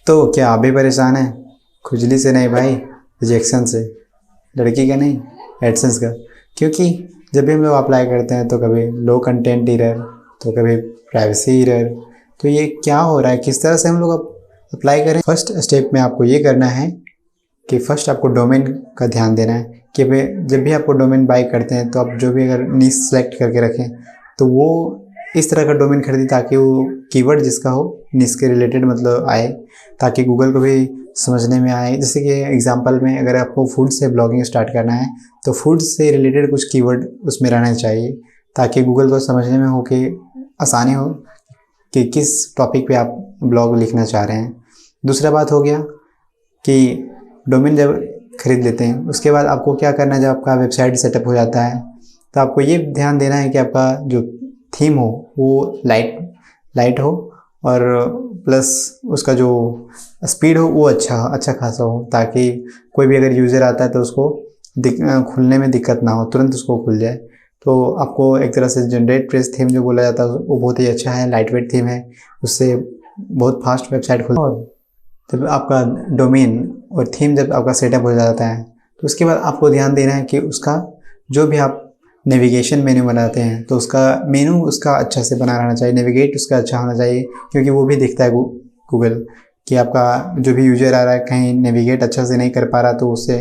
तो क्या आप भी परेशान हैं? खुजली से नहीं भाई, रिजेक्शन से। लड़की का नहीं, एडसेंस का। क्योंकि जब भी हम लोग अप्लाई करते हैं तो कभी लो कंटेंट एरर, तो कभी प्राइवेसी एरर। तो ये क्या हो रहा है, किस तरह से हम लोग अप्लाई करें? फर्स्ट स्टेप में आपको ये करना है कि फर्स्ट आपको डोमेन का ध्यान देना है कि भाई जब भी आपको डोमेन बाई करते हैं तो आप जो भी अगर नीश सेलेक्ट करके रखें तो वो इस तरह का डोमेन खरीदें ताकि वो कीवर्ड जिसका हो नीश के रिलेटेड मतलब आए, ताकि गूगल को भी समझने में आए। जैसे कि एग्जांपल में अगर आपको फूड से ब्लॉगिंग स्टार्ट करना है तो फूड से रिलेटेड कुछ कीवर्ड उसमें रहना चाहिए ताकि गूगल को समझने में हो कि आसानी हो कि किस टॉपिक पे आप ब्लॉग लिखना चाह रहे हैं। दूसरा बात हो गया कि डोमेन जब खरीद लेते हैं उसके बाद आपको क्या करना है, जब आपका वेबसाइट सेटअप हो जाता है तो आपको ये ध्यान देना है कि आपका जो थीम हो वो लाइट हो और प्लस उसका जो स्पीड हो वो अच्छा खासा हो, ताकि कोई भी अगर यूज़र आता है तो उसको खुलने में दिक्कत ना हो, तुरंत उसको खुल जाए। तो आपको एक तरह से जनरेट पेज थीम जो बोला जाता है वो बहुत ही अच्छा है, लाइट वेट थीम है, उससे बहुत फास्ट वेबसाइट खुल। और जब आपका डोमेन और थीम जब आपका सेटअप हो जाता है तो उसके बाद आपको ध्यान देना है कि उसका जो भी आप नेविगेशन मेन्यू बनाते हैं तो उसका मेनू उसका अच्छा से बना रहना चाहिए, नेविगेट उसका अच्छा होना चाहिए, क्योंकि वो भी देखता है गूगल कि आपका जो भी यूजर आ रहा है कहीं नेविगेट अच्छा से नहीं कर पा रहा तो उससे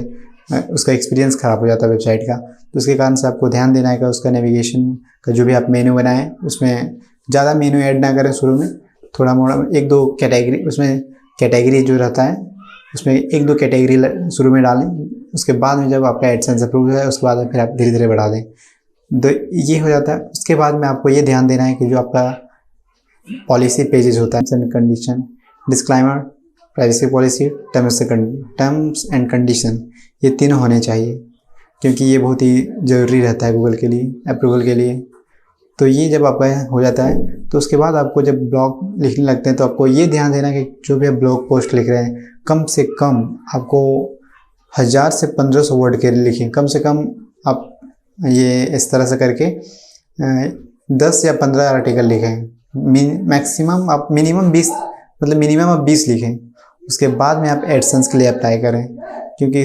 उसका एक्सपीरियंस ख़राब हो जाता है वेबसाइट का। तो उसके कारण से आपको ध्यान देना है कि उसका नेविगेशन का जो भी आप मेन्यू बनाएं उसमें ज़्यादा मेन्यू ऐड ना करें शुरू में, थोड़ा मोड़ा एक दो कैटेगरी उसमें कैटेगरी जो रहता है उसमें एक दो कैटेगरी शुरू में डालें। उसके बाद में जब आपका एडसेंस अप्रूव हो जाए उसके बाद में फिर आप धीरे धीरे बढ़ा दें। तो ये हो जाता है। उसके बाद में आपको ये ध्यान देना है कि जो आपका पॉलिसी पेजेस होता है, terms and condition, disclaimer, privacy policy, terms and condition, ये तीनों होने चाहिए क्योंकि ये बहुत ही ज़रूरी रहता है गूगल के लिए अप्रूवल के लिए। तो ये जब आपका हो जाता है तो उसके बाद आपको जब ब्लॉग लिखने लगते हैं तो आपको ये ध्यान देना कि जो भी आप ब्लॉग पोस्ट लिख रहे हैं कम से कम आपको 1000 से 1500 वर्ड के लिखें, कम से कम। आप ये इस तरह से करके 10 या 15 आर्टिकल लिखें। मैक्सिमम आप मिनिमम 20 मतलब मिनिमम आप 20 लिखें। उसके बाद में आप एडसेंस के लिए अप्लाई करें, क्योंकि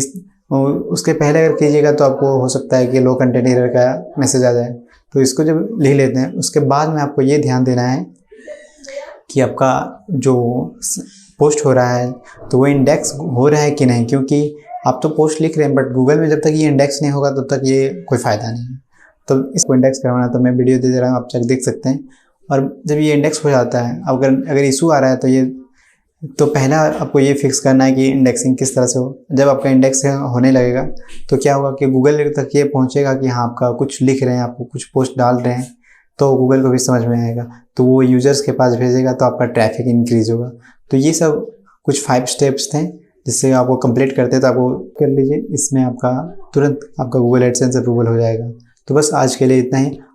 उसके पहले अगर कीजिएगा तो आपको हो सकता है कि लो कंटेंट एरर का मैसेज आ जाए। तो इसको जब लिख लेते हैं उसके बाद में आपको ये ध्यान देना है कि आपका जो पोस्ट हो रहा है तो वो इंडेक्स हो रहा है कि नहीं, क्योंकि आप तो पोस्ट लिख रहे हैं बट गूगल में जब तक ये इंडेक्स नहीं होगा तब तक ये कोई फ़ायदा नहीं है। तो इसको इंडेक्स करवाना तो मैं वीडियो दे रहा हूँ, आप देख सकते हैं। और जब ये इंडेक्स हो जाता है अगर इशू आ रहा है तो पहला आपको ये फिक्स करना है कि इंडेक्सिंग किस तरह से हो। जब आपका इंडेक्स होने लगेगा तो क्या होगा कि गूगल तक ये पहुंचेगा कि हाँ आपका कुछ लिख रहे हैं, आपको कुछ पोस्ट डाल रहे हैं, तो गूगल को भी समझ में आएगा तो वो यूज़र्स के पास भेजेगा तो आपका ट्रैफिक इंक्रीज़ होगा। तो ये सब कुछ 5 स्टेप्स थे जिससे आपको कंप्लीट करते हैं तो आपको कर लीजिए, इसमें आपका तुरंत आपका गूगल एडसेंस अप्रूवल हो जाएगा। तो बस आज के लिए इतना ही।